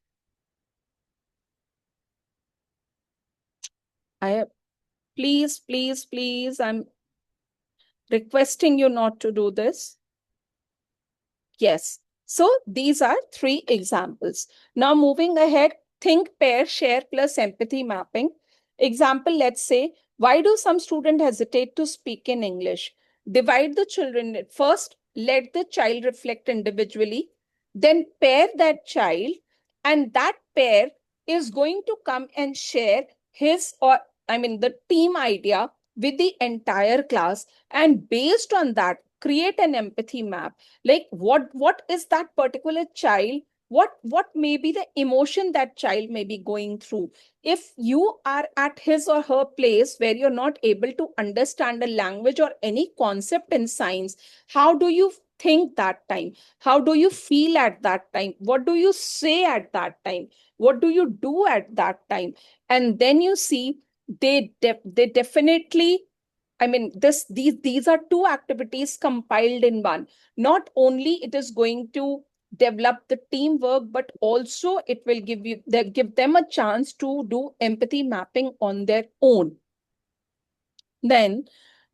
Please, I'm requesting you not to do this. Yes. So these are 3 examples. Now moving ahead, think, pair, share plus empathy mapping. Example, let's say, why do some students hesitate to speak in English? Divide the children. First, let the child reflect individually. Then pair that child, and that pair is going to come and share the team idea with the entire class. And based on that, create an empathy map. Like what is that particular child, what may be the emotion that child may be going through. If you are at his or her place where you're not able to understand a language or any concept in science, how do you think that time? How do you feel at that time? What do you say at that time? What do you do at that time? And then you see they definitely, these are 2 activities compiled in one. Not only it is going to develop the teamwork, but also it will give them a chance to do empathy mapping on their own. Then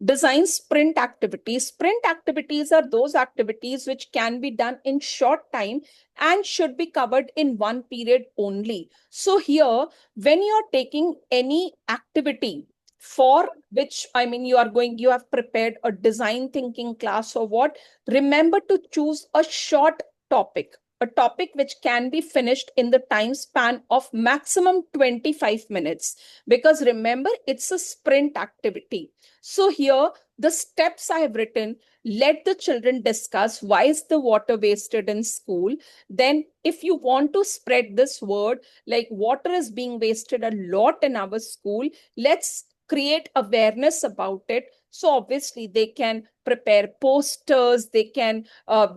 design sprint activities. Sprint activities are those activities which can be done in short time and should be covered in one period only. So here, when you're taking any activity for which, you have prepared a design thinking class or what, remember to choose a short topic. a topic which can be finished in the time span of maximum 25 minutes. Because remember, it's a sprint activity. So here, the steps I have written, let the children discuss why is the water wasted in school. Then if you want to spread this word, like water is being wasted a lot in our school, let's create awareness about it. So obviously they can prepare posters, they can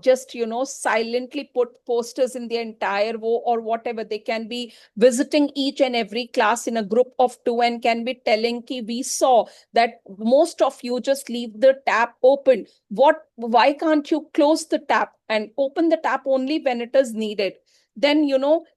just, silently put posters in the entire row or whatever. They can be visiting each and every class in a group of 2 and can be telling ki we saw that most of you just leave the tap open. Why can't you close the tap and open the tap only when it is needed? Then,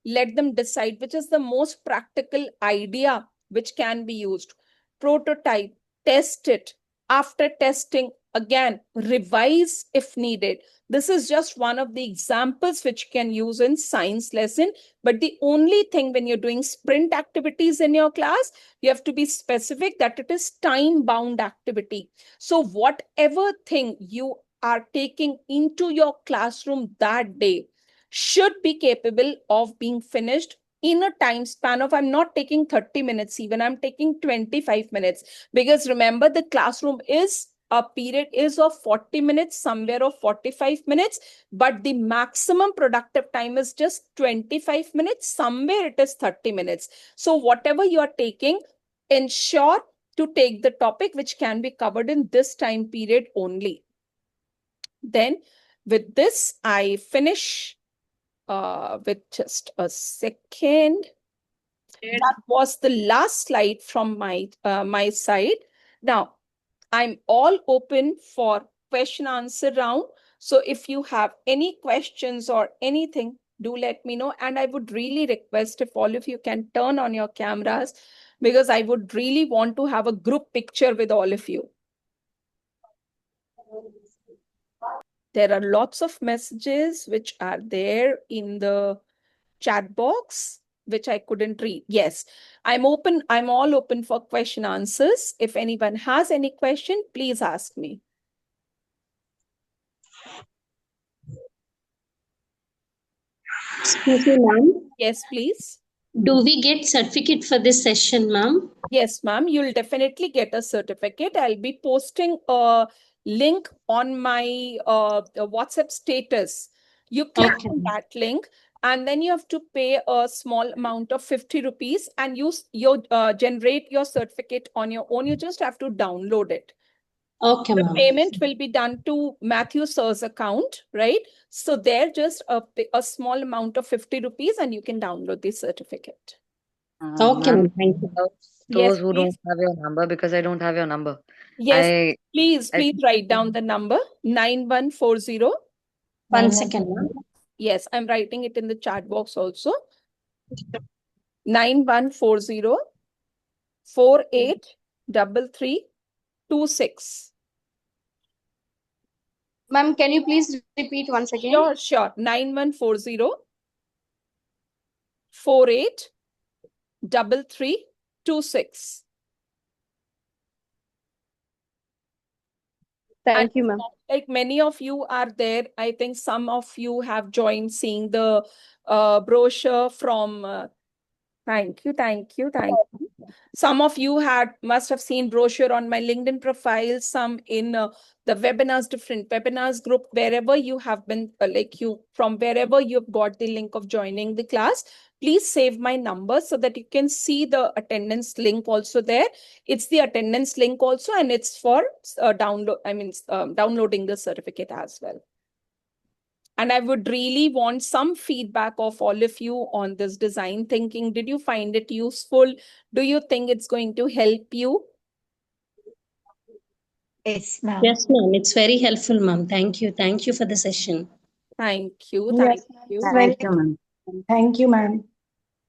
let them decide which is the most practical idea which can be used. Prototype, test it. After testing, again, revise if needed. This is just one of the examples which you can use in science lesson. But the only thing when you're doing sprint activities in your class, you have to be specific that it is time-bound activity. So whatever thing you are taking into your classroom that day should be capable of being finished in a time span of, I'm not taking 30 minutes even, I'm taking 25 minutes. Because remember, the classroom is a period is of 40 minutes, somewhere of 45 minutes, but the maximum productive time is just 25 minutes, somewhere it is 30 minutes. So whatever you are taking, ensure to take the topic which can be covered in this time period only. Then with this, I finish with just a second. That was the last slide from my side. Now, I'm all open for question answer round. So if you have any questions or anything, do let me know. And I would really request if all of you can turn on your cameras, because I would really want to have a group picture with all of you. There are lots of messages which are there in the chat box, which I couldn't read. Yes, I'm open. I'm all open for question answers. If anyone has any question, please ask me. Excuse me, ma'am. Yes, please. Do we get certificate for this session, ma'am? Yes, ma'am. You'll definitely get a certificate. I'll be posting a link on my WhatsApp status. You click on that link, and then you have to pay a small amount of 50 rupees and you generate your certificate on your own. You just have to download it. Okay, The ma'am. payment will be done to Matthew Sir's account, right? So there, just a small amount of 50 rupees and you can download the certificate. Okay, Ma'am, ma'am. Thank you. Yes, those who please. don't have your number, because I don't have your number. Yes, please I write down the number 9140. 1 second, ma'am. Yes, I'm writing it in the chat box also. 9140 483326. Ma'am, can you please repeat once again? Sure. 9140 483326. Thank you, ma'am. Like many of you are there. I think some of you have joined seeing the brochure from thank you. Some of you must have seen brochure on my LinkedIn profile, some in the webinars, different webinars group, wherever you have been, from wherever you've got the link of joining the class, please save my number so that you can see the attendance link also there. It's the attendance link also, and it's for downloading the certificate as well. And I would really want some feedback of all of you on this design thinking. Did you find it useful? Do you think it's going to help you? Yes, ma'am. Yes, ma'am. It's very helpful, ma'am. Thank you. Thank you for the session. Thank you. Yes, Thank you. Thank you, ma'am. Thank you, ma'am.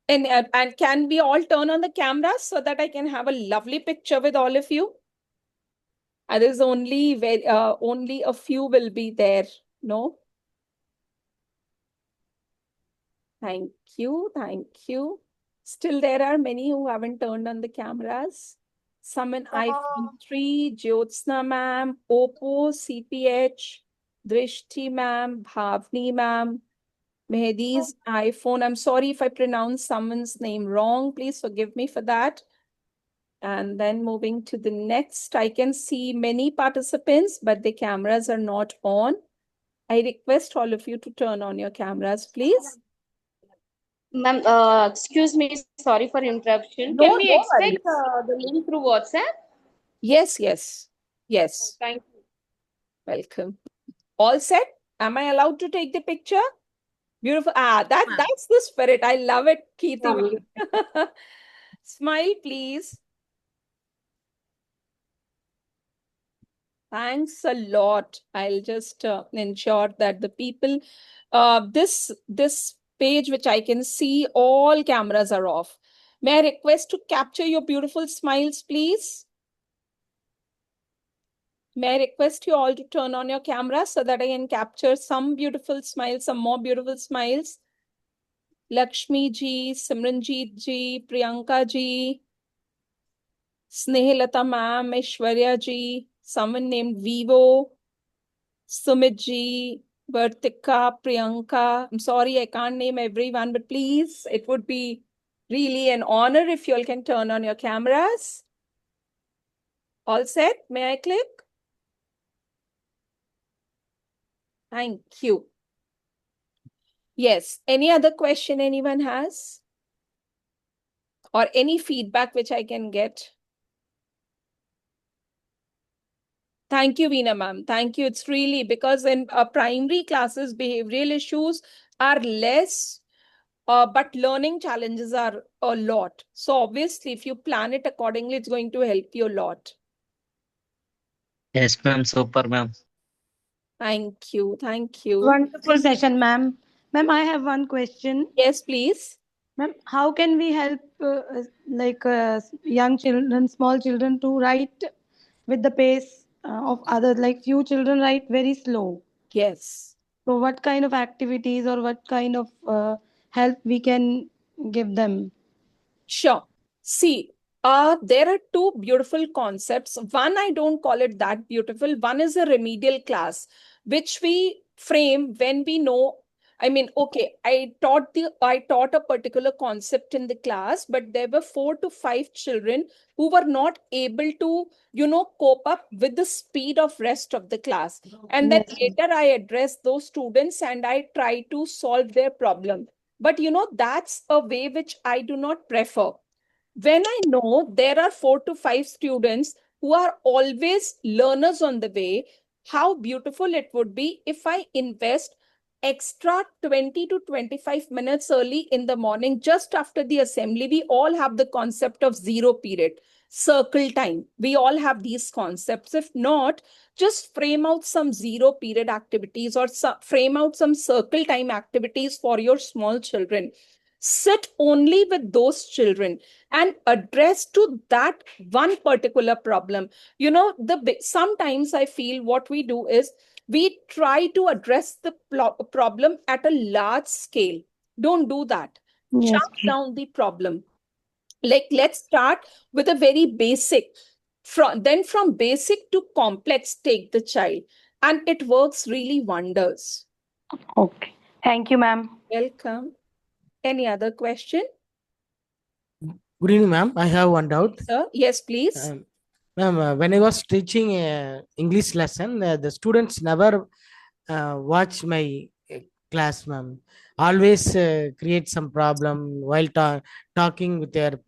And can we all turn on the cameras so that I can have a lovely picture with all of you? There's only a few will be there. No? Thank you. Still, there are many who haven't turned on the cameras. Some in iPhone 3, Jyotsna ma'am, Oppo, CPH, Drishti ma'am, Bhavni ma'am. Mehdi's iPhone. I'm sorry if I pronounce someone's name wrong. Please forgive me for that. And then moving to the next, I can see many participants, but the cameras are not on. I request all of you to turn on your cameras, please. Ma'am, excuse me, sorry for interruption. No, Can we no expect worries. the link through WhatsApp? Yes, yes, yes. Thank you. Welcome. All set? Am I allowed to take the picture? Beautiful. That's the spirit. I love it, Kirti. Smile, please. Thanks a lot. I'll just ensure that the people, this page, which I can see, all cameras are off. May I request to capture your beautiful smiles, please? May I request you all to turn on your camera so that I can capture some beautiful smiles, some more beautiful smiles. Lakshmi ji, Simranjeet ji, Priyanka ji, Snehlata ma'am, Aishwarya ji, someone named Vivo, Sumit ji, Vartika, Priyanka. I'm sorry, I can't name everyone, but please, it would be really an honor if you all can turn on your cameras. All set? May I click? Thank you. Yes. Any other question anyone has? Or any feedback which I can get? Thank you, Veena ma'am. Thank you. It's really because in primary classes, behavioral issues are less, but learning challenges are a lot. So obviously, if you plan it accordingly, it's going to help you a lot. Yes, ma'am. Super, ma'am. Thank you. Thank you. Wonderful session, ma'am. Ma'am, I have one question. Yes, please. Ma'am, how can we help young children, small children to write with the pace of others? Like few children write very slow. Yes. So what kind of activities or what kind of help we can give them? Sure. See, there are two beautiful concepts. One, I don't call it that beautiful. One is a remedial class, which we frame when we know. I mean, okay, I taught a particular concept in the class, but there were 4 to 5 children who were not able to, cope up with the speed of rest of the class. And then Yes. later I addressed those students and I try to solve their problem. But that's a way which I do not prefer. When I know there are 4 to 5 students who are always learners on the way, how beautiful it would be if I invest extra 20 to 25 minutes early in the morning, just after the assembly. We all have the concept of zero period, circle time. We all have these concepts. If not, just frame out some zero period activities or frame out some circle time activities for your small children. Sit only with those children and address to that one particular problem. Sometimes I feel what we do is we try to address the problem at a large scale. Don't do that. Yes. Jump down the problem. Like, let's start with a very basic. From basic to complex, take the child, and it works really wonders. Okay. Thank you, ma'am. Welcome. Any other question? Good evening, ma'am. I have one doubt. Sir, yes, please. Ma'am, when I was teaching English lesson, the students never watch my class, ma'am. Always create some problem while talking with their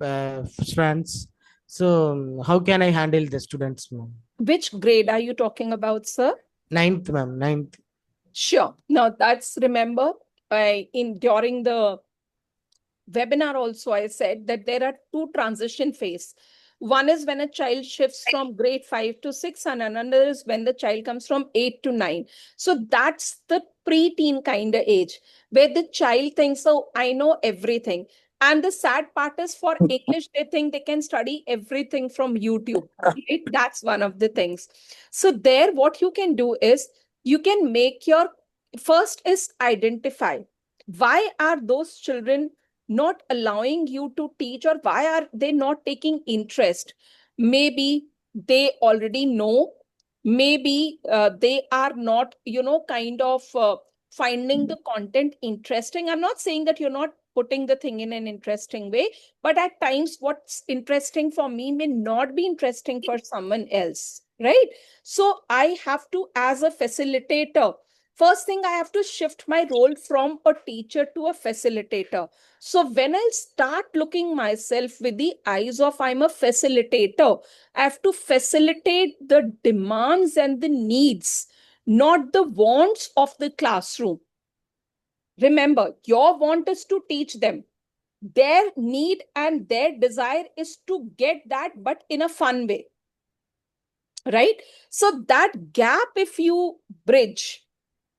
friends. So, how can I handle the students, ma'am? Which grade are you talking about, sir? Ninth, ma'am. Ninth. Sure. Now that's, remember, during the webinar also I said that there are two transition phase. One is when a child shifts from grade 5 to 6, and another is when the child comes from 8 to 9. So that's the preteen kind of age where the child thinks, oh, I know everything. And the sad part is, for English, they think they can study everything from YouTube. Right? That's one of the things. So there, what you can do is you can make your first is identify why are those children not allowing you to teach, or why are they not taking interest. Maybe they already know, maybe they are not kind of finding the content interesting. I'm not saying that you're not putting the thing in an interesting way, but at times what's interesting for me may not be interesting for someone else, right? So I have to, as a facilitator, first thing, I have to shift my role from a teacher to a facilitator. So when I start looking myself with the eyes of I'm a facilitator, I have to facilitate the demands and the needs, not the wants of the classroom. Remember, your want is to teach them. Their need and their desire is to get that, but in a fun way. Right? So that gap, if you bridge,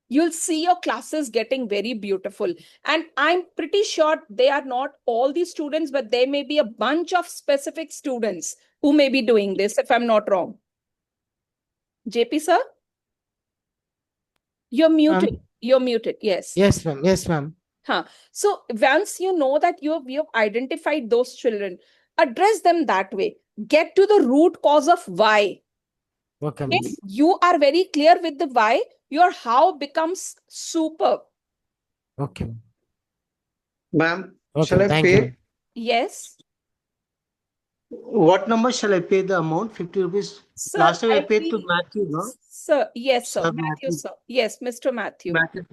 you'll see your classes getting very beautiful. And I'm pretty sure they are not all the students, but there may be a bunch of specific students who may be doing this, if I'm not wrong. JP sir? You're muted. You're muted. Yes. Yes, ma'am. Yes, ma'am. Huh. So once you know that you've identified those children, address them that way. Get to the root cause of why. Okay, ma'am. If you are very clear with the why, your how becomes superb. Okay, ma'am. Ma'am, Okay, shall I thank pay? you. Yes. What number shall I pay the amount? 50 rupees. Sir, Last time I I'll paid to be- Matthew, no? Sir, yes, sir. Sir, Matthew, sir. Yes, Mr. Matthew. Matthew.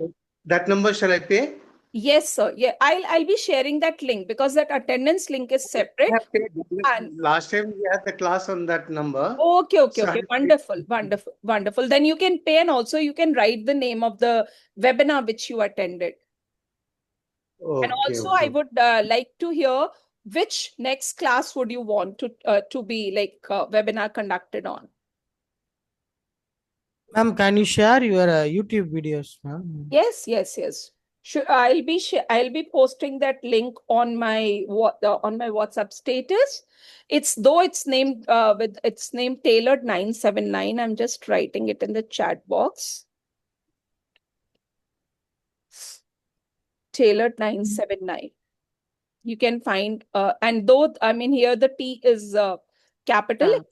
That number shall I pay? Yes, sir. Yeah, I'll be sharing that link because that attendance link is I separate. have paid. And Last time we had the class on that number. okay. So I Wonderful, wonderful, wonderful. Then you can pay, and also you can write the name of the webinar which you attended. And also, I would like to hear which next class would you want to be like webinar conducted on. Ma'am, can you share your YouTube videos, ma'am? Yes. Sure, I'll be posting that link on my WhatsApp status. It's named with its name Tailored 979. I'm just writing it in the chat box. Tailored 979. You can find and though I mean here the T is capital.